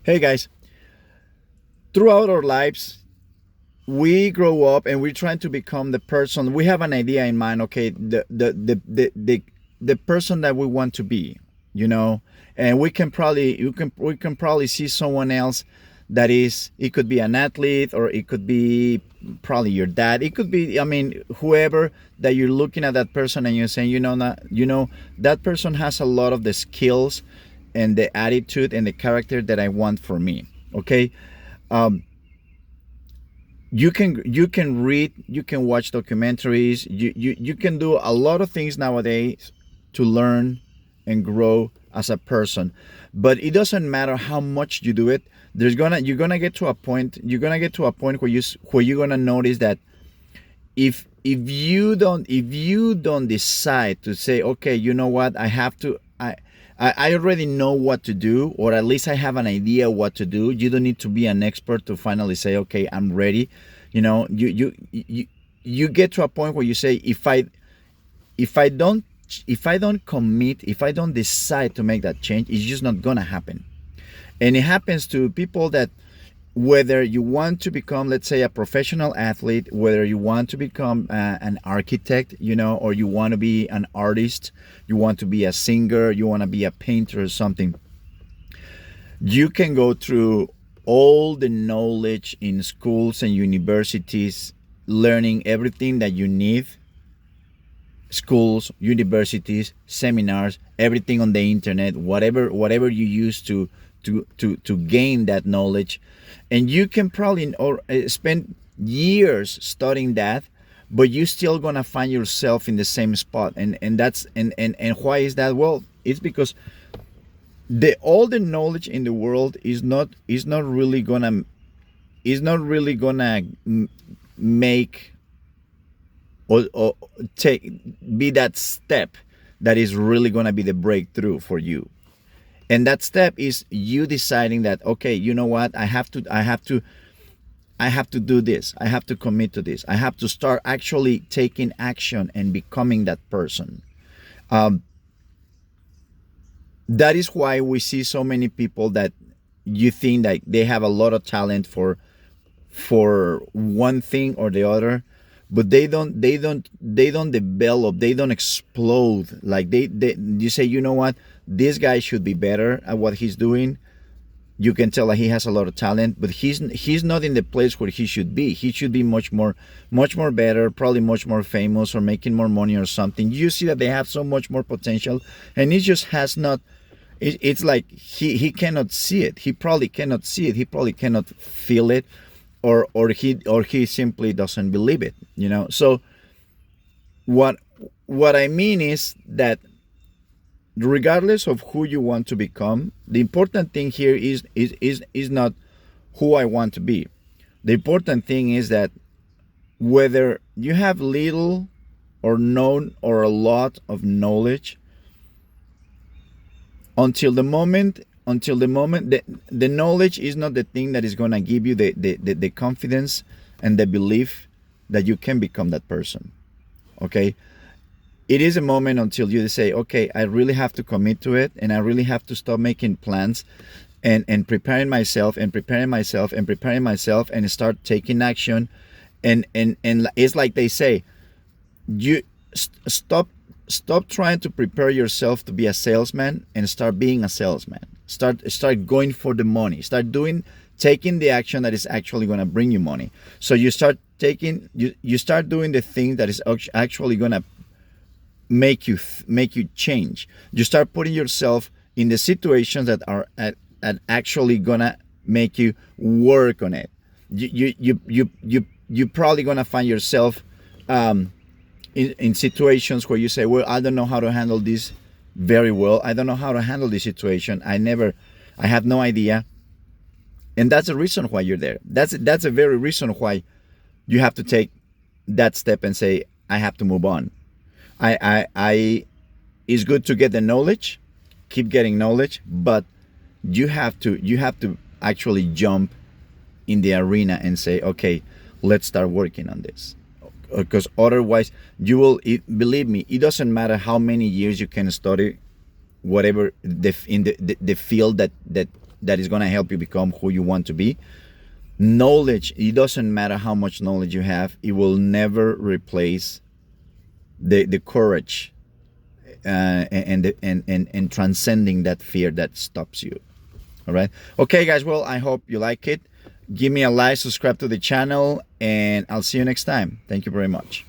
Hey guys, throughout our lives, we grow up and we're trying to become the person. We have an idea in mind. Okay, the person that we want to be, you know, and we can probably see someone else that is. It could be an athlete, or it could be probably your dad. It could be, I mean, whoever that you're looking at that person and you're saying, that person has a lot of the skills and the attitude and the character that I want for me. Okay, um, you can read, you can watch documentaries, you can do a lot of things nowadays to learn and grow as a person, but it doesn't matter how much you do it. You're gonna get to a point, where you're gonna notice that if you don't decide to say, okay, you know what, I already know what to do, or at least I have an idea what to do. You don't need to be an expert to finally say, okay, I'm ready. You get to a point where you say, if I don't if I don't commit, if I don't decide to make that change, it's just not gonna happen. And it happens to people that, whether you want to become, let's say, a professional athlete, whether you want to become an architect, or you want to be an artist, you want to be a singer, you want to be a painter or something, you can go through all the knowledge in schools and universities, learning everything that you need, schools, universities, seminars, everything on the internet, whatever you use to gain that knowledge, and you can probably or spend years studying that, but you're still gonna find yourself in the same spot, and why is that? Well, it's because the all the knowledge in the world is not really gonna make, or take be that step that is really gonna be the breakthrough for you. And that step is you deciding that, okay, you know what, I have to do this, I have to commit to this, I have to start actually taking action and becoming that person. um, that is why we see so many people that you think that they have a lot of talent for one thing or the other, but they don't develop, they don't explode. Like you say, you know what, this guy should be better at what he's doing. You can tell that he has a lot of talent, but he's not in the place where he should be. He should be much more better, probably much more famous, or making more money or something. You see that they have so much more potential, and he just has not. It's like he cannot see it. He probably cannot see it. He probably cannot feel it, or he simply doesn't believe it. So what what I mean is that, regardless of who you want to become, the important thing here is not who I want to be. The important thing is that, whether you have little or none or a lot of knowledge, until the moment the knowledge is not the thing that is going to give you the confidence and the belief that you can become that person. Okay, it is a moment until you say, okay, I really have to commit to it, and I really have to stop making plans, and preparing myself and start taking action. And it's like they say, you stop trying to prepare yourself to be a salesman and start being a salesman. Start going for the money. Start taking the action that is actually going to bring you money. So you start doing the thing that is actually going to make you change. You start putting yourself in the situations that are actually gonna make you work on it. You probably gonna find yourself in situations where you say, well, I don't know how to handle this very well. I don't know how to handle this situation. I have no idea. And that's the reason why you're there. That's a very reason why you have to take that step and say, I have to move on. I it's good to get the knowledge, keep getting knowledge, but you have to actually jump in the arena and say, okay, let's start working on this. Because otherwise, believe me, it doesn't matter how many years you can study whatever the field that is going to help you become who you want to be. Knowledge, it doesn't matter how much knowledge you have, it will never replace the courage and transcending that fear that stops you. All right. Okay, guys. Well, I hope you like it. Give me a like, subscribe to the channel, and I'll see you next time. Thank you very much.